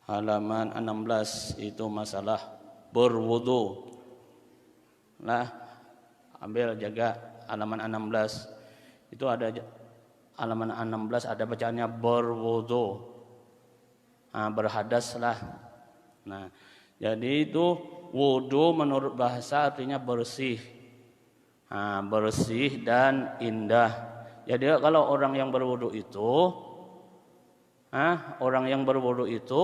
halaman 16 itu masalah berwudu. Nah, ambil jaga halaman 16. Itu ada halaman 16 ada bacaannya berwudu. Nah, berhadaslah. Nah, jadi itu wudu menurut bahasa artinya bersih. Nah, bersih dan indah. Jadi kalau orang yang berwudu itu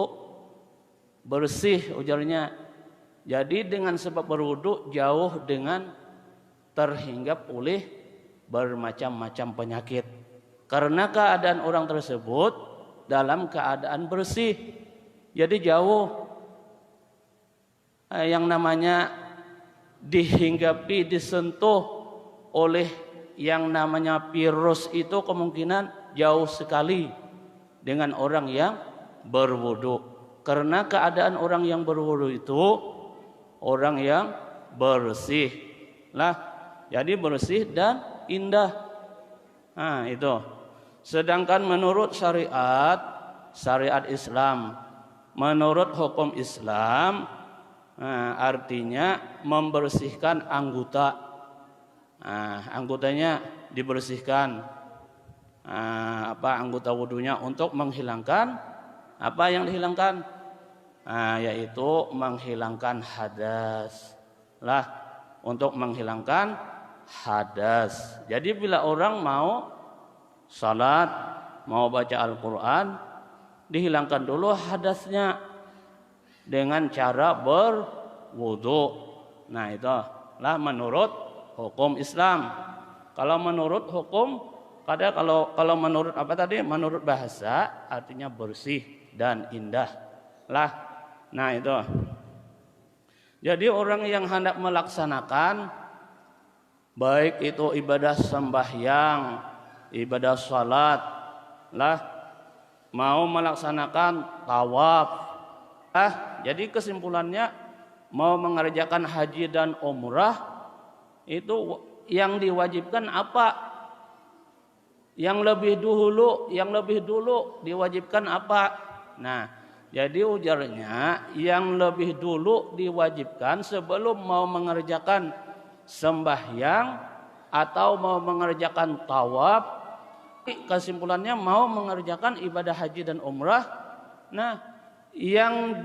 bersih ujarnya. Jadi dengan sebab berwudu jauh dengan terhinggap oleh bermacam-macam penyakit. Karena keadaan orang tersebut dalam keadaan bersih. Jadi jauh yang namanya dihinggapi, disentuh oleh yang namanya virus itu kemungkinan jauh sekali dengan orang yang berwudu. Karena keadaan orang yang berwudu itu orang yang bersih lah, jadi bersih dan indah. Nah itu. Sedangkan menurut syariat Islam, menurut hukum Islam, artinya membersihkan anggota. Anggotanya dibersihkan. Anggota wudunya untuk menghilangkan apa yang dihilangkan, yaitu menghilangkan hadas lah, untuk menghilangkan hadas. Jadi bila orang mau salat, mau baca Al-Quran, dihilangkan dulu hadasnya dengan cara berwudu. Nah itulah menurut hukum Islam. Kalau menurut hukum, kalau menurut apa tadi? Menurut bahasa artinya bersih dan indah lah. Nah itu. Jadi orang yang hendak melaksanakan baik itu ibadah sembahyang, ibadah salat lah, mau melaksanakan tawaf jadi kesimpulannya mau mengerjakan haji dan umrah itu yang diwajibkan apa? Yang lebih dulu diwajibkan apa? Nah, jadi ujarnya yang lebih dulu diwajibkan sebelum mau mengerjakan sembahyang atau mau mengerjakan tawaf, kesimpulannya mau mengerjakan ibadah haji dan umrah. Nah, yang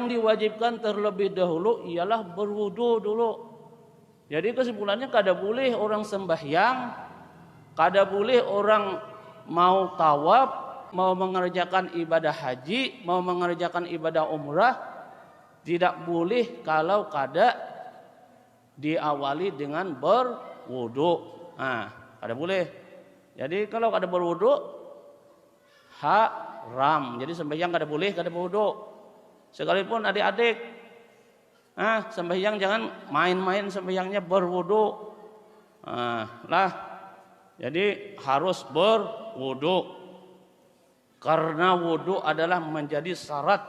diwajibkan terlebih dahulu ialah berwudu dulu. Jadi kesimpulannya kada boleh orang sembahyang, kada boleh orang mau tawaf, mau mengerjakan ibadah haji, mau mengerjakan ibadah umrah, tidak boleh kalau kada diawali dengan berwudu. Nah, kada boleh. Jadi kalau kada berwudu haram. Jadi sembahyang kada boleh, kada berwudu. Sekalipun adik-adik sembahyang jangan main-main sembahyangnya berwudu. Jadi harus berwudu. Karena wudu adalah menjadi syarat.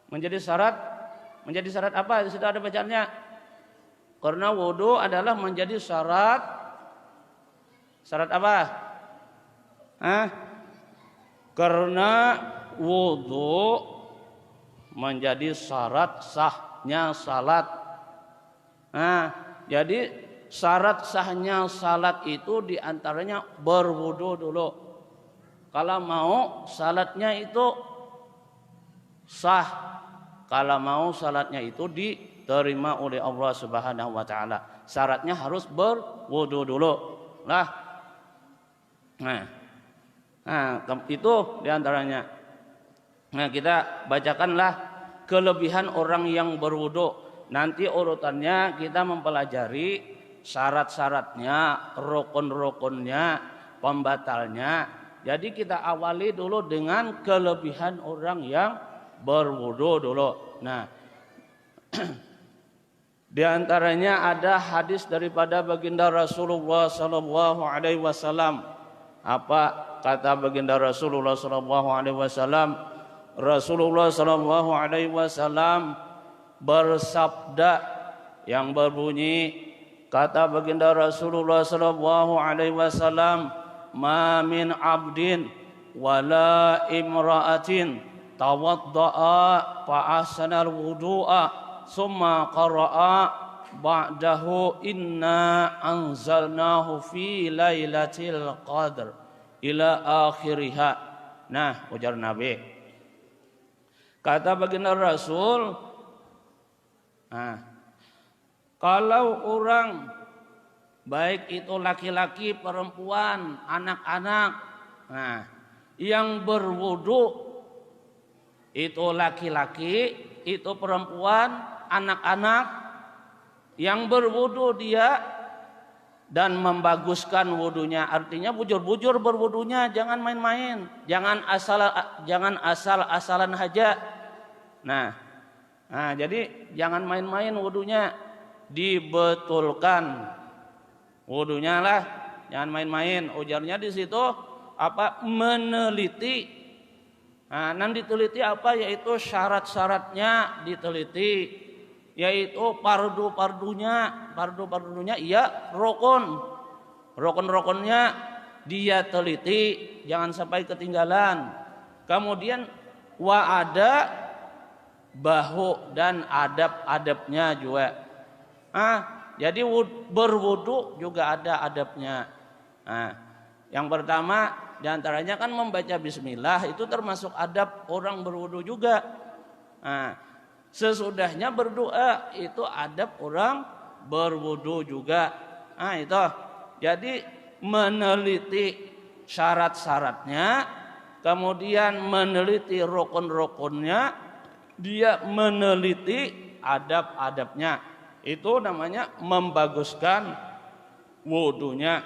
Menjadi syarat apa? Di situ ada bacaannya. Karena wudu adalah menjadi syarat. Syarat apa? Karena wudu menjadi syarat sahnya salat. Jadi syarat sahnya salat itu diantaranya berwudu dulu. Kalau mau salatnya itu sah, kalau mau salatnya itu diterima oleh Allah Subhanahu wa taala, syaratnya harus berwudu dulu lah. Nah, itu diantaranya. Nah, kita bacakanlah kelebihan orang yang berwudu. Nanti urutannya kita mempelajari syarat-syaratnya, rukun-rukunnya, pembatalnya. Jadi kita awali dulu dengan kelebihan orang yang berwudu dulu. Nah, di antaranya ada hadis daripada baginda Rasulullah sallallahu alaihi wasallam. Apa kata baginda Rasulullah sallallahu alaihi wasallam? Rasulullah sallallahu alaihi wasallam bersabda yang berbunyi, kata baginda Rasulullah sallallahu alaihi wasallam, "Ma min 'abdin wala imra'atin tawadda'a fa ahsanal wudu'a summa qara'a ba'dahu inna anzalnahu fi lailatul qadr ila akhiriha. Nah, ujar Nabi. Kata baginda Rasul, kalau orang baik itu laki-laki, perempuan, anak-anak, yang berwudu itu laki-laki, itu perempuan, anak-anak, yang berwudu dia dan membaguskan wudunya, artinya bujur-bujur berwudunya, jangan main-main, jangan asal-asalan aja. Nah, jadi jangan main-main wudunya, dibetulkan wudunya lah, jangan main-main. Ujarnya di situ meneliti. Nanti diteliti yaitu syarat-syaratnya diteliti, yaitu pardu-pardunya iya rukun-rukunnya dia teliti, jangan sampai ketinggalan. Kemudian ada bahu dan adab-adabnya juga. Jadi berwudu juga ada adabnya. Yang pertama diantaranya kan membaca bismillah, itu termasuk adab orang berwudu juga. Sesudahnya berdoa itu adab orang berwudu juga. Itu. Jadi meneliti syarat-syaratnya, kemudian meneliti rukun-rukunnya, dia meneliti adab-adabnya. Itu namanya membaguskan wudunya.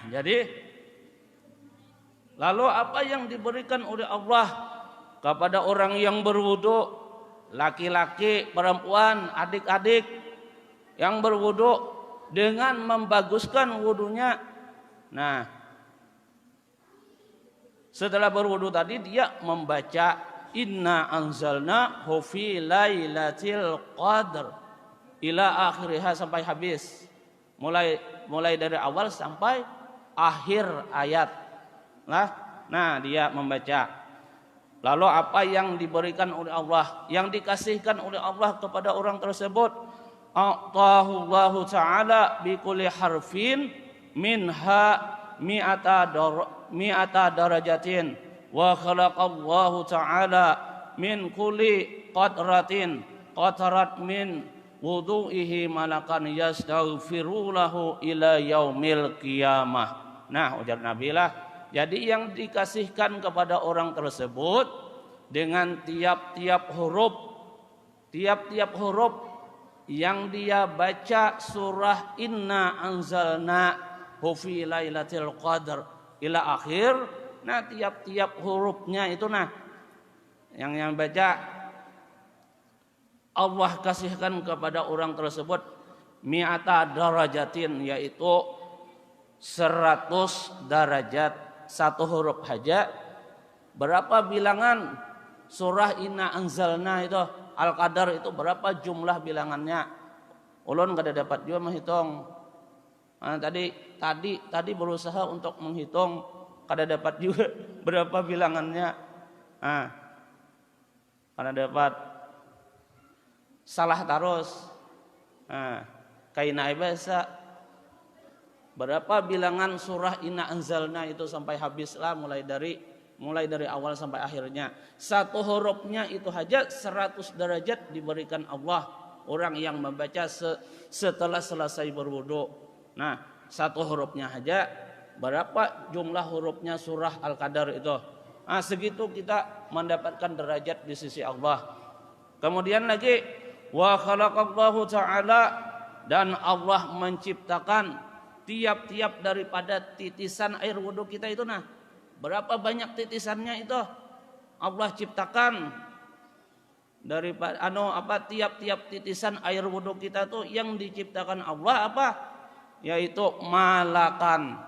Jadi lalu apa yang diberikan oleh Allah kepada orang yang berwudu? Laki-laki, perempuan, adik-adik yang berwudu dengan membaguskan wudunya. Setelah berwudu tadi dia membaca inna anzalnahu fi lailatul qadr ila akhiriha sampai habis. Mulai dari awal sampai akhir ayat. Dia membaca. Lalu apa yang diberikan oleh Allah, yang dikasihkan oleh Allah kepada orang tersebut? A'tahullahu ta'ala bi kulli harfin minha mi'ata darajatin wa khalaqallahu ta'ala min kulli qatrat min wudu'ihi malakan yastaghfiru lahu ila yaumil qiyamah. Ujar Nabi lah, jadi yang dikasihkan kepada orang tersebut dengan tiap-tiap huruf yang dia baca surah inna anzalna fi lailatul qadr ila akhir. Tiap-tiap hurufnya itu yang baca Allah kasihkan kepada orang tersebut mi'ata darajatin, yaitu 100 derajat. Satu huruf saja berapa bilangan surah inna anzalna itu al-qadar itu berapa jumlah bilangannya? Ulun kada dapat juga menghitung. Tadi berusaha untuk menghitung, kada dapat juga berapa bilangannya. Kada dapat, salah terus. Kaina bahasa berapa bilangan surah inna anzalna itu sampai habislah, mulai dari awal sampai akhirnya. Satu hurufnya itu saja 100 derajat diberikan Allah orang yang membaca setelah selesai berwudu. Satu hurufnya saja berapa jumlah hurufnya surah Al-Qadar itu. Segitu kita mendapatkan derajat di sisi Allah. Kemudian lagi wa khalaqallahu ta'ala, dan Allah menciptakan tiap-tiap daripada titisan air wudu kita itu berapa banyak titisannya itu Allah ciptakan daripada tiap-tiap titisan air wudu kita tuh yang diciptakan Allah yaitu malakan,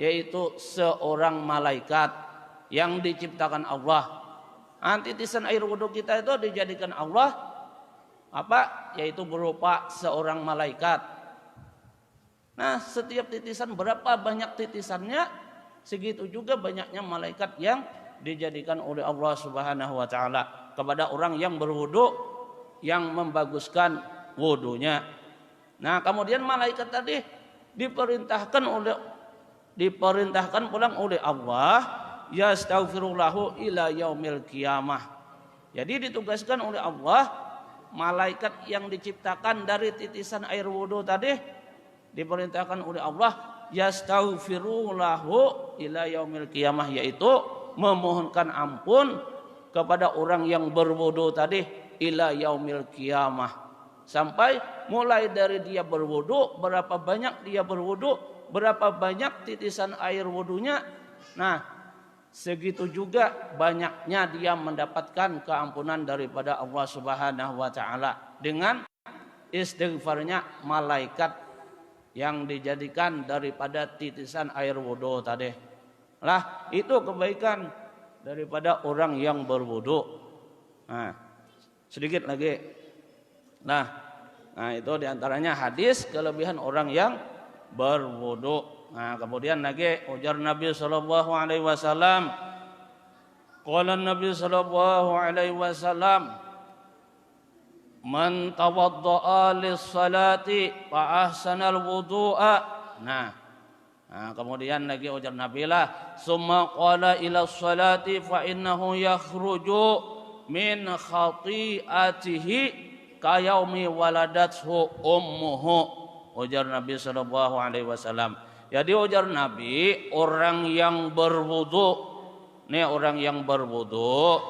yaitu seorang malaikat yang diciptakan Allah. Titisan air wudu kita itu dijadikan Allah yaitu berupa seorang malaikat. Setiap titisan berapa banyak titisannya? segitu juga banyaknya malaikat yang dijadikan oleh Allah Subhanahu wa taala kepada orang yang berwudu, yang membaguskan wudunya. Nah, kemudian malaikat tadi diperintahkan pulang oleh Allah, yastaghfirullahu ila yaumil qiyamah. Jadi ditugaskan oleh Allah, malaikat yang diciptakan dari titisan air wudu tadi diperintahkan oleh Allah yastaghfirullahu ila yaumil qiyamah, yaitu memohonkan ampun kepada orang yang berwudu tadi ila yaumil qiyamah, sampai mulai dari dia berwudu, berapa banyak dia berwudu, berapa banyak titisan air wudunya, nah segitu juga banyaknya dia mendapatkan keampunan daripada Allah Subhanahu wa taala dengan istighfarnya malaikat yang dijadikan daripada titisan air wudu tadi. Lah, itu kebaikan daripada orang yang berwudu. Nah, sedikit lagi. Nah, itu diantaranya hadis kelebihan orang yang berwudu. Nah, kemudian lagi ujar Nabi sallallahu alaihi wasallam, qala Nabi sallallahu alaihi wasallam, man tawaddaa lis-salati fa ahsanal wudu'a. Nah, kemudian lagi ujar Nabi lah, summa qala ila salati fa innahu yakhruju min khati'atihi kayaumi waladathu ummuhu. Ujar Nabi sallallahu alaihi wasallam. Jadi ujar Nabi, orang yang berwudu, nih orang yang berwudu,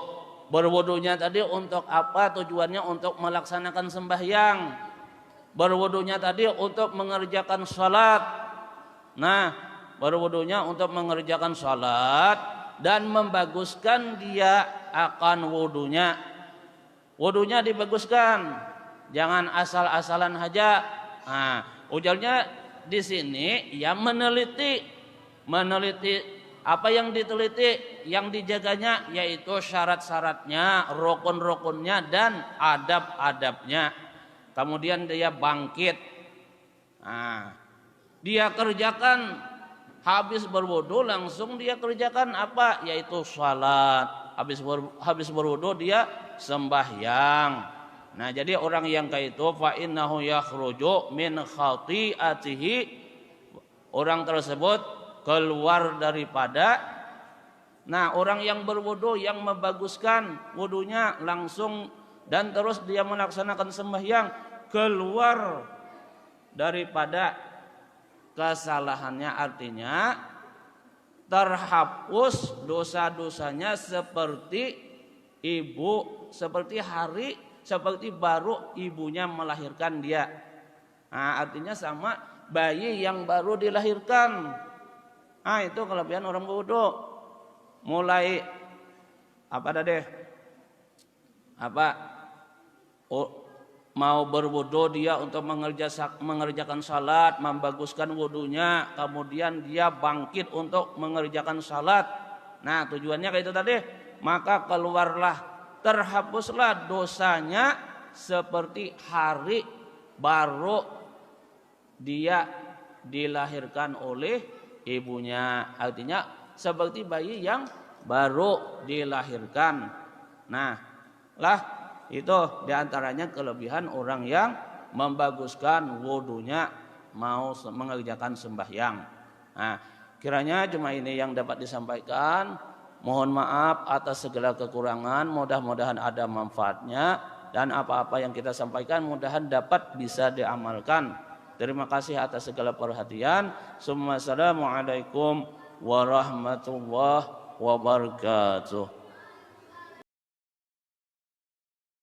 berwudunya tadi untuk apa? Tujuannya untuk melaksanakan sembahyang. Berwudunya tadi untuk mengerjakan salat. Nah, berwudunya untuk mengerjakan salat dan membaguskan dia akan wudunya. Wudunya dibaguskan, jangan asal-asalan saja. Nah, ujarnya di sini ya meneliti apa yang diteliti, yang dijaganya yaitu syarat-syaratnya, rukun-rukunnya dan adab-adabnya. Kemudian dia bangkit. Nah, dia kerjakan habis berwudu langsung dia kerjakan apa? Yaitu salat. Habis berwudu dia sembahyang. Nah, jadi orang yang kayak itu fa innahu yakhruju min khati'atihi, orang tersebut keluar daripada, nah orang yang berwudu yang membaguskan wudunya langsung dan terus dia melaksanakan sembahyang, keluar daripada kesalahannya, artinya terhapus dosa-dosanya seperti seperti baru ibunya melahirkan dia. Nah, artinya sama bayi yang baru dilahirkan. Nah, itu kelebihan orang berwudu. Mulai mau berwudu dia untuk mengerjakan salat, membaguskan wudunya, kemudian dia bangkit untuk mengerjakan salat. Nah, tujuannya kayak itu tadi, maka keluarlah, terhapuslah dosanya seperti hari baru dia dilahirkan oleh ibunya. Artinya seperti bayi yang baru dilahirkan. Nah, lah itu diantaranya kelebihan orang yang membaguskan wudunya mau mengerjakan sembahyang. Nah, kiranya cuma ini yang dapat disampaikan. Mohon maaf atas segala kekurangan, mudah-mudahan ada manfaatnya dan apa-apa yang kita sampaikan mudahan dapat bisa diamalkan. Terima kasih atas segala perhatian. Assalamualaikum warahmatullahi wabarakatuh.